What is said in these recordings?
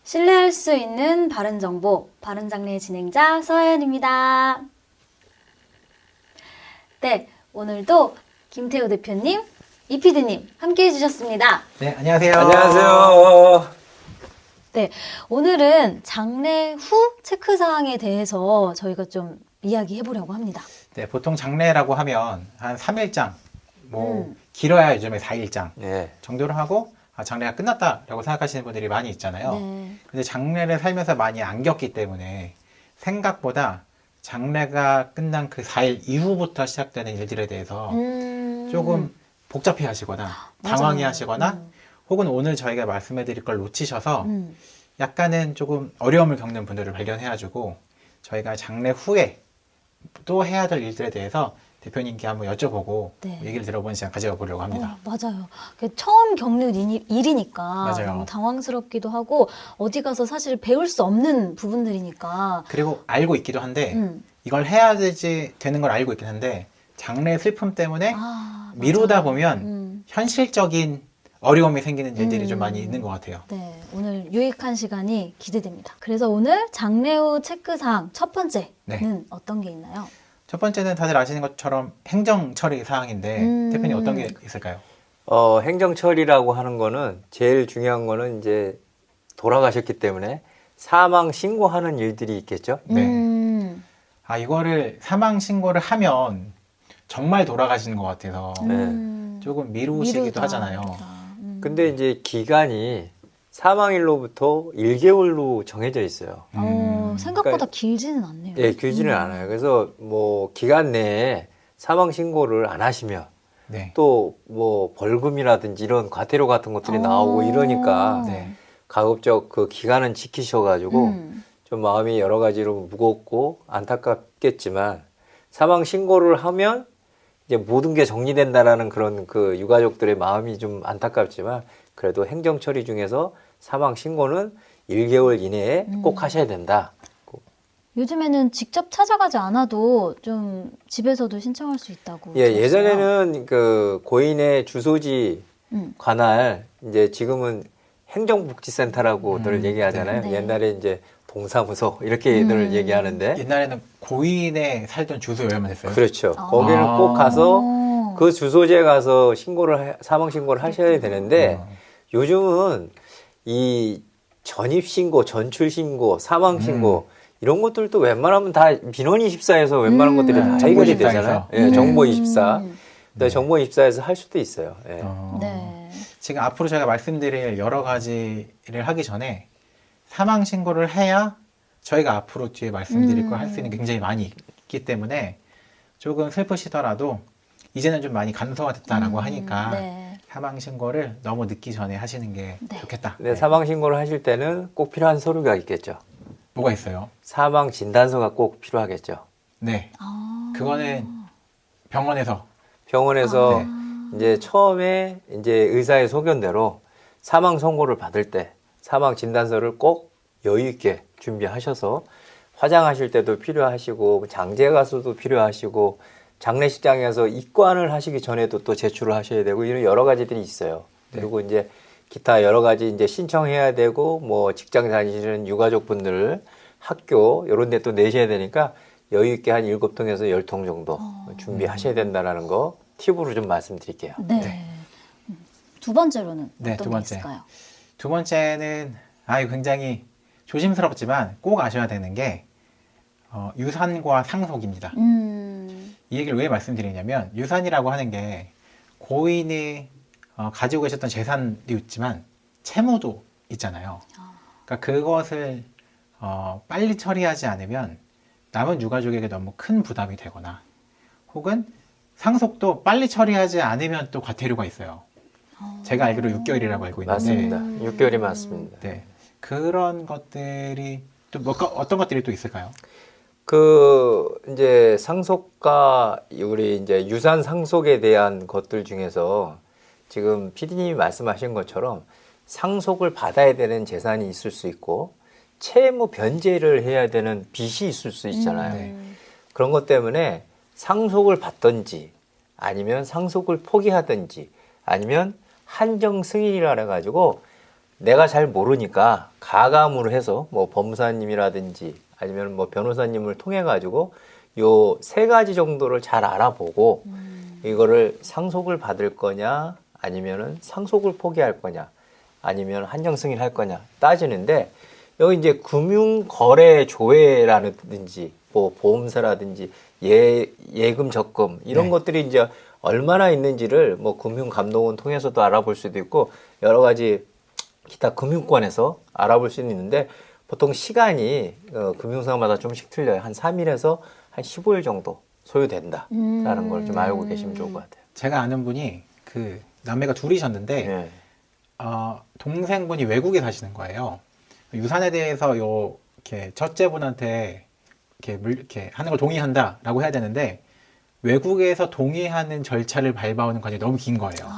신뢰할 수 있는 바른 정보, 바른 장래 진행자 서하연입니다. 네, 오늘도 김태우 대표님, 이피디님 함께 해주셨습니다. 네, 안녕하세요. 안녕하세요. 네, 오늘은 장래 후 체크사항에 대해서 저희가 좀 이야기해 보려고 합니다. 네, 보통 장래라고 하면 한 3일장, 길어야 요즘에 4일장 네. 정도로 하고 장래가 끝났다라고 생각하시는 분들이 많이 있잖아요. 네. 근데 장래를 살면서 많이 안 겪기 때문에 생각보다 장래가 끝난 그 4일 이후부터 시작되는 일들에 대해서 조금 복잡해 하시거나 당황해 맞아요. 하시거나 혹은 오늘 저희가 말씀해 드릴 걸 놓치셔서 약간은 조금 어려움을 겪는 분들을 발견해가지고 저희가 장래 후에 또 해야 될 일들에 대해서 대표님께 한번 여쭤보고 네. 얘기를 들어보는 시간 가져보려고 합니다. 맞아요. 처음 겪는 일이니까 맞아요. 너무 당황스럽기도 하고 어디 가서 사실 배울 수 없는 부분들이니까. 그리고 알고 있기도 한데 음. 이걸 해야 되는 걸 알고 있긴 한데 장래의 슬픔 때문에 아, 미루다 맞아요. 보면 현실적인 어려움이 생기는 일들이 좀 많이 있는 것 같아요. 네, 오늘 유익한 시간이 기대됩니다. 그래서 오늘 장래 후 체크사항 첫 번째는 네. 어떤 게 있나요? 첫 번째는 다들 아시는 것처럼 행정 처리 사항인데 대표님 어떤 게 있을까요? 행정 처리라고 하는 거는 제일 중요한 거는 이제 돌아가셨기 때문에 사망 신고하는 일들이 있겠죠. 네. 이거를 사망 신고를 하면 정말 돌아가시는 것 같아서 조금 미루시기도 미루다, 하잖아요. 미루다. 근데 이제 기간이 사망일로부터 1개월로 정해져 있어요. 생각보다 그러니까 길지는 않네요. 예, 길지는 않아요. 그래서 뭐 기간 내에 사망 신고를 안 하시면 네. 또 뭐 벌금이라든지 이런 과태료 같은 것들이 나오고 이러니까 네. 가급적 그 기간은 지키셔가지고 좀 마음이 여러 가지로 무겁고 안타깝겠지만 사망 신고를 하면 이제 모든 게 정리된다라는 그런 그 유가족들의 마음이 좀 안타깝지만 그래도 행정 처리 중에서 사망 신고는 1개월 이내에 꼭 하셔야 된다. 요즘에는 직접 찾아가지 않아도 좀 집에서도 신청할 수 있다고. 예, 들었어요. 예전에는 그 고인의 주소지 관할 이제 지금은 행정복지센터라고들 얘기하잖아요. 네. 옛날에 이제 동사무소 이렇게들 얘기하는데 옛날에는 고인의 살던 주소 외우면 됐어요. 그렇죠. 거기는 꼭 가서 그 주소지에 가서 사망 신고를 하셔야 되는데 요즘은 이 전입 신고, 전출 신고, 사망 신고 이런 것들도 웬만하면 다 민원24에서 웬만한 것들이 다 해결이 되잖아요. 예, 정보24. 정보24에서 할 수도 있어요. 예. 네. 지금 앞으로 제가 말씀드릴 여러 가지를 하기 전에 사망 신고를 해야 저희가 앞으로 뒤에 말씀드릴 걸 할 수 있는 게 굉장히 많이 있기 때문에 조금 슬프시더라도 이제는 좀 많이 간소화됐다라고 하니까 네. 사망 신고를 너무 늦기 전에 하시는 게 네. 좋겠다. 근데 사망 신고를 하실 때는 꼭 필요한 서류가 있겠죠. 뭐가 있어요? 사망 진단서가 꼭 필요하겠죠. 네. 그거는 병원에서 병원에서 이제 처음에 이제 의사의 소견대로 사망 선고를 받을 때 사망 진단서를 꼭 여유 있게 준비하셔서 화장하실 때도 필요하시고 장제 가서도 필요하시고 장례식장에서 입관을 하시기 전에도 또 제출을 하셔야 되고 이런 여러 가지들이 있어요. 그리고 이제 기타 여러 가지 이제 신청해야 되고 뭐 직장 다니시는 유가족분들 학교 이런 데 또 내셔야 되니까 여유 있게 한 7통에서 10통 정도 준비하셔야 된다라는 거 팁으로 좀 말씀드릴게요. 네. 두 번째로는 네, 어떤 두 게 번째. 있을까요? 두 번째는 이거 굉장히 조심스럽지만 꼭 아셔야 되는 게 유산과 상속입니다. 이 얘기를 왜 말씀드리냐면 유산이라고 하는 게 고인이 가지고 계셨던 재산도 있지만 채무도 있잖아요. 그러니까 그것을 빨리 처리하지 않으면 남은 유가족에게 너무 큰 부담이 되거나 혹은 상속도 빨리 처리하지 않으면 또 과태료가 있어요. 제가 알기로 6개월이라고 알고 있는데 맞습니다. 6개월이 맞습니다. 네. 그런 것들이 또 어떤 것들이 또 있을까요? 이제 상속과 우리 이제 유산 상속에 대한 것들 중에서 지금 PD님이 말씀하신 것처럼 상속을 받아야 되는 재산이 있을 수 있고 채무 변제를 해야 되는 빚이 있을 수 있잖아요. 그런 것 때문에 상속을 받든지 아니면 상속을 포기하든지 아니면 한정 승인이라 해가지고 내가 잘 모르니까 가감으로 해서 뭐 법무사님이라든지 아니면 뭐 변호사님을 통해 가지고 요 세 가지 정도를 잘 알아보고 이거를 상속을 받을 거냐 아니면은 상속을 포기할 거냐 아니면 한정 승인할 거냐 따지는데 여기 이제 금융거래조회라든지 뭐 보험사라든지 예금 적금 이런 네. 것들이 이제 얼마나 있는지를 뭐 금융감독원 통해서도 알아볼 수도 있고 여러 가지 기타 금융권에서 알아볼 수는 있는데 보통 시간이 금융사마다 좀씩 틀려요. 한 3일에서 한 15일 정도 소요된다라는 걸 좀 알고 계시면 좋을 것 같아요. 제가 아는 분이 그 남매가 둘이셨는데 네. 동생분이 외국에 사시는 거예요. 유산에 대해서 이렇게 첫째분한테 이렇게 하는 걸 동의한다라고 해야 되는데 외국에서 동의하는 절차를 밟아오는 과정이 너무 긴 거예요.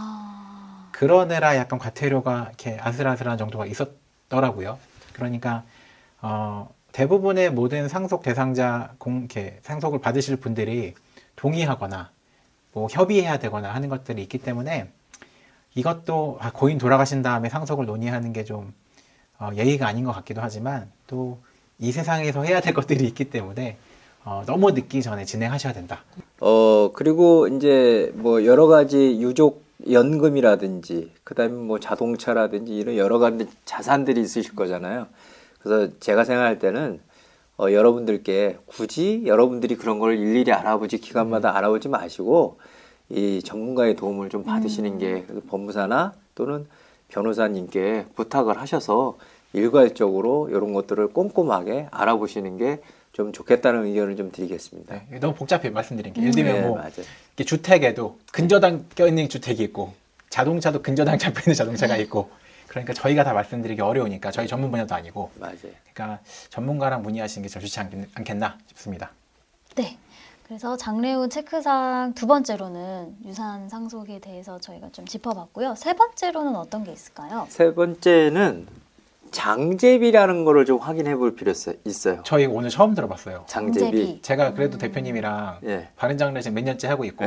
그러느라 약간 과태료가 이렇게 아슬아슬한 정도가 있었더라고요. 그러니까 대부분의 모든 상속 대상자 이렇게 상속을 받으실 분들이 동의하거나 뭐 협의해야 되거나 하는 것들이 있기 때문에 이것도 고인 돌아가신 다음에 상속을 논의하는 게 좀 예의가 아닌 것 같기도 하지만 또 이 세상에서 해야 될 것들이 있기 때문에 너무 늦기 전에 진행하셔야 된다. 그리고 이제 뭐 여러 가지 유족 연금이라든지 그다음에 뭐 자동차라든지 이런 여러 가지 자산들이 있으실 거잖아요. 그래서 제가 생각할 때는 여러분들께 굳이 여러분들이 그런 걸 일일이 알아보지 기관마다 알아보지 마시고 이 전문가의 도움을 좀 받으시는 게 법무사나 또는 변호사님께 부탁을 하셔서 일괄적으로 이런 것들을 꼼꼼하게 알아보시는 게 좀 좋겠다는 의견을 좀 드리겠습니다. 네, 너무 복잡해 말씀드린 게 예를 들면 네, 뭐 맞아요. 이렇게 주택에도 근저당 껴있는 주택이 있고 자동차도 근저당 잡혀있는 자동차가 있고 그러니까 저희가 다 말씀드리기 어려우니까 저희 전문 분야도 아니고 맞아요. 그러니까 전문가랑 문의하시는 게 좀 좋지 않겠나 싶습니다. 네. 그래서 장래 후 체크사항 두 번째로는 유산 상속에 대해서 저희가 좀 짚어봤고요. 세 번째로는 어떤 게 있을까요? 세 번째는 장제비라는 거를 좀 확인해 볼 필요 있어요. 저희 오늘 처음 들어봤어요. 장제비. 제가 그래도 대표님이랑 예. 바른장래 지금 몇 년째 하고 있고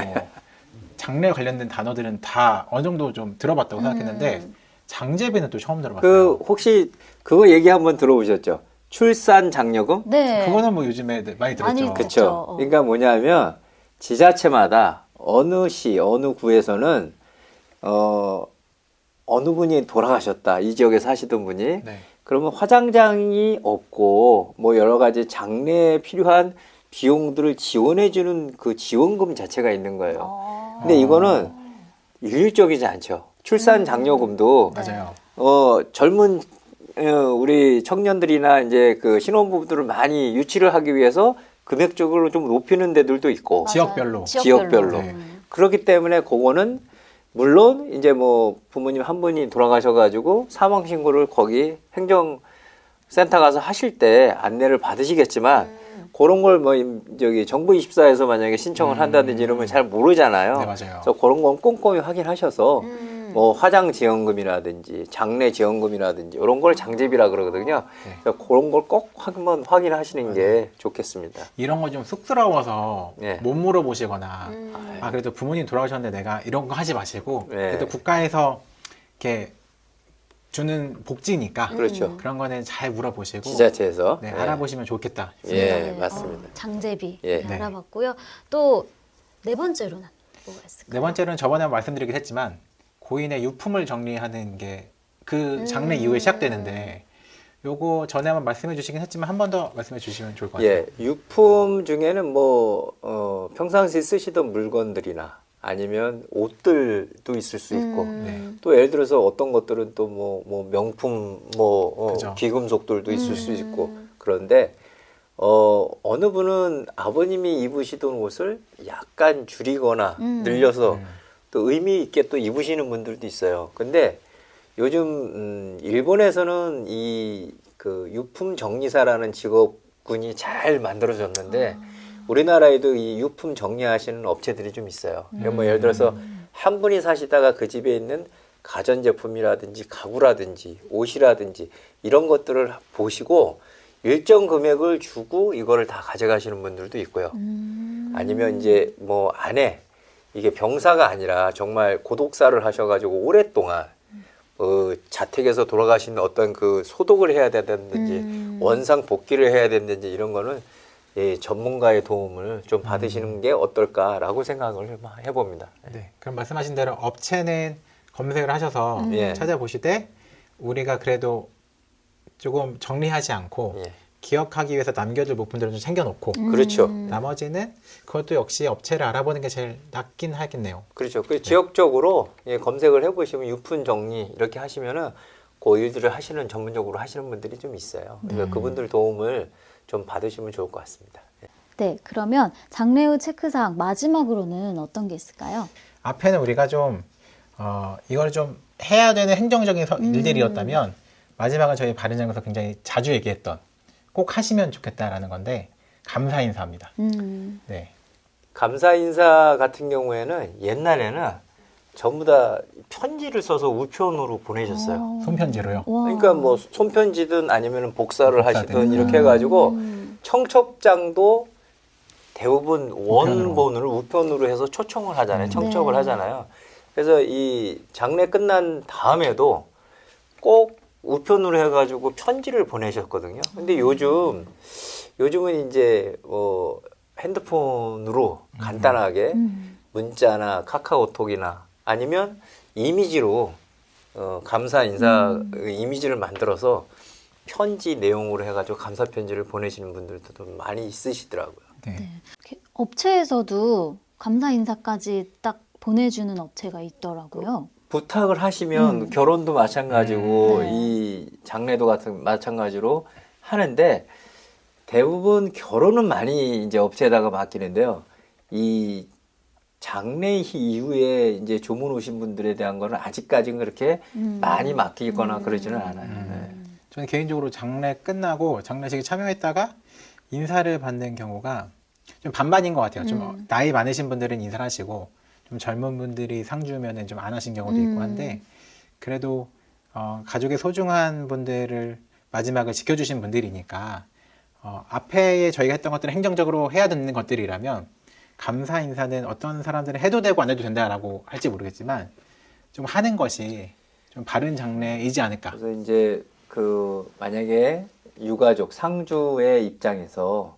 장래 관련된 단어들은 다 어느 정도 좀 들어봤다고 생각했는데 장제비는 또 처음 들어봤어요. 혹시 그거 얘기 한번 들어보셨죠? 출산 장려금? 네. 그거는 뭐 요즘에 많이 들었죠. 많이 그렇죠. 그쵸. 그러니까 뭐냐면 지자체마다 어느 시 어느 구에서는 어느 분이 돌아가셨다. 이 지역에 사시던 분이. 네. 그러면 화장장이 없고 뭐 여러 가지 장래에 필요한 비용들을 지원해 주는 그 지원금 자체가 있는 거예요. 근데 이거는 율적이지 않죠. 출산 장려금도 맞아요. 젊은 우리 청년들이나 이제 그 신혼부부들을 많이 유치를 하기 위해서 금액적으로 좀 높이는 데들도 있고 지역별로. 지역별로. 네. 그렇기 때문에 그거는 물론 이제 뭐 부모님 한 분이 돌아가셔가지고 사망 신고를 거기 행정센터 가서 하실 때 안내를 받으시겠지만 그런 걸 뭐 저기 정부24에서 만약에 신청을 한다든지 이러면 잘 모르잖아요. 네, 맞아요. 그래서 그런 건 꼼꼼히 확인하셔서 뭐 화장 지원금이라든지 장례 지원금이라든지 이런 걸 장제비라 그러거든요. 네. 그래서 그런 걸 꼭 한번 확인하시는 게 좋겠습니다. 이런 거 좀 쑥스러워서 네. 못 물어보시거나 음. 그래도 부모님 돌아가셨는데 내가 이런 거 하지 마시고 네. 그래도 국가에서 이렇게 주는 복지니까 그렇죠. 그런 거는 잘 물어보시고 지자체에서 네, 네. 알아보시면 좋겠다. 예, 맞습니다. 장제비 예. 네, 알아봤고요. 또 네 번째로는 뭐가 있을까요? 네 번째로는 저번에 말씀드리긴 했지만 고인의 유품을 정리하는 게 그 장래 이후에 시작되는데 요거 전에 한번 말씀해 주시긴 했지만 한 번 더 말씀해 주시면 좋을 것 같아요. 예, 유품 중에는 뭐 평상시 쓰시던 물건들이나 아니면 옷들도 있을 수 있고 네. 또 예를 들어서 어떤 것들은 또 뭐 명품 그죠. 귀금속들도 있을 수 있고 그런데 어느 분은 아버님이 입으시던 옷을 약간 줄이거나 늘려서 또 의미 있게 또 입으시는 분들도 있어요. 근데 요즘 일본에서는 이 그 유품 정리사라는 직업군이 잘 만들어졌는데 우리나라에도 이 유품 정리하시는 업체들이 좀 있어요. 뭐 예를 들어서 한 분이 사시다가 그 집에 있는 가전제품이라든지 가구라든지 옷이라든지 이런 것들을 보시고 일정 금액을 주고 이거를 다 가져가시는 분들도 있고요. 아니면 이제 뭐 안에 이게 병사가 아니라 정말 고독사를 하셔가지고 오랫동안 자택에서 돌아가신 어떤 그 소독을 해야 된다든지 원상 복귀를 해야 된다든지 이런 거는 예, 전문가의 도움을 좀 받으시는 게 어떨까라고 생각을 해봅니다. 네. 그럼 말씀하신 대로 업체는 검색을 하셔서 예. 찾아보시되 우리가 그래도 조금 정리하지 않고 예. 기억하기 위해서 남겨둘 부분들을 좀 챙겨놓고 그렇죠. 나머지는 그것도 역시 업체를 알아보는 게 제일 낫긴 하겠네요. 그렇죠. 그 지역적으로 예, 검색을 해보시면 유품 정리 이렇게 하시면은 그 일들을 하시는 전문적으로 하시는 분들이 좀 있어요. 그러니까 그분들 도움을 좀 받으시면 좋을 것 같습니다. 예. 네, 그러면 장래 후 체크사항 마지막으로는 어떤 게 있을까요? 앞에는 우리가 좀 이걸 좀 해야 되는 행정적인 일들이었다면 마지막은 저희 바른장에서 굉장히 자주 얘기했던 꼭 하시면 좋겠다라는 건데 감사 인사입니다. 네. 감사 인사 같은 경우에는 옛날에는 전부 다 편지를 써서 우편으로 보내셨어요. 손편지로요. 와. 그러니까 뭐 손편지든 아니면 복사를 복사든. 하시든 이렇게 해가지고 청첩장도 대부분 원본을 우편으로 해서 초청을 하잖아요. 청첩을 네. 하잖아요. 그래서 이 장례 끝난 다음에도 꼭 우편으로 해가지고 편지를 보내셨거든요. 근데 요즘은 이제 핸드폰으로 간단하게 문자나 카카오톡이나 아니면 이미지로 감사 인사 이미지를 만들어서 편지 내용으로 해가지고 감사 편지를 보내시는 분들도 좀 많이 있으시더라고요. 네. 네. 이렇게 업체에서도 감사 인사까지 딱 보내주는 업체가 있더라고요. 부탁을 하시면 결혼도 마찬가지고 네. 이 장례도 같은 마찬가지로 하는데 대부분 결혼은 많이 이제 업체에다가 맡기는데요. 이 장례 이후에 이제 조문 오신 분들에 대한 거는 아직까지는 그렇게 많이 맡기거나 그러지는 않아요. 네. 저는 개인적으로 장례 끝나고 장례식에 참여했다가 인사를 받는 경우가 좀 반반인 것 같아요. 좀 나이 많으신 분들은 인사를 하시고 좀 젊은 분들이 상 주면은 좀 안 하신 경우도 있고 한데 그래도 가족의 소중한 분들을 마지막을 지켜주신 분들이니까 앞에 저희가 했던 것들은 행정적으로 해야 되는 것들이라면 감사 인사는 어떤 사람들은 해도 되고 안 해도 된다라고 할지 모르겠지만 좀 하는 것이 좀 바른 장례이지 않을까. 그래서 이제 만약에 유가족 상주의 입장에서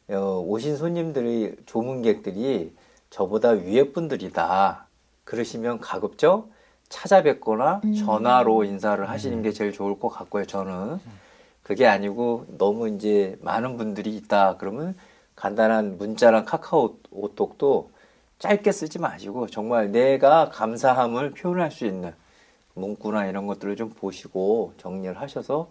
오신 손님들이 조문객들이 저보다 위에 분들이다 그러시면 가급적 찾아뵙거나 전화로 인사를 하시는 게 제일 좋을 것 같고요. 저는 그게 아니고 너무 이제 많은 분들이 있다 그러면 간단한 문자랑 카카오톡도 짧게 쓰지 마시고 정말 내가 감사함을 표현할 수 있는 문구나 이런 것들을 좀 보시고 정리를 하셔서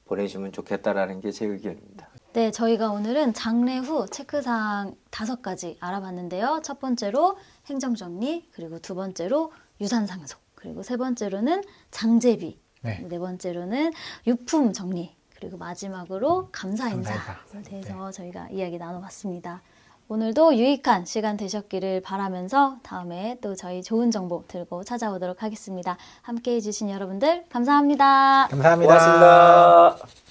보내주시면 좋겠다라는 게 제 의견입니다. 네, 저희가 오늘은 장례 후 체크사항 5가지 알아봤는데요. 첫 번째로 행정정리, 그리고 두 번째로 유산상속, 그리고 세 번째로는 장제비, 네. 네 번째로는 유품 정리, 그리고 마지막으로 감사 감사 인사에 인사. 대해서 저희가 이야기 나눠봤습니다. 오늘도 유익한 시간 되셨기를 바라면서 다음에 또 저희 좋은 정보 들고 찾아오도록 하겠습니다. 함께해 주신 여러분들 감사합니다. 감사합니다. 고맙습니다.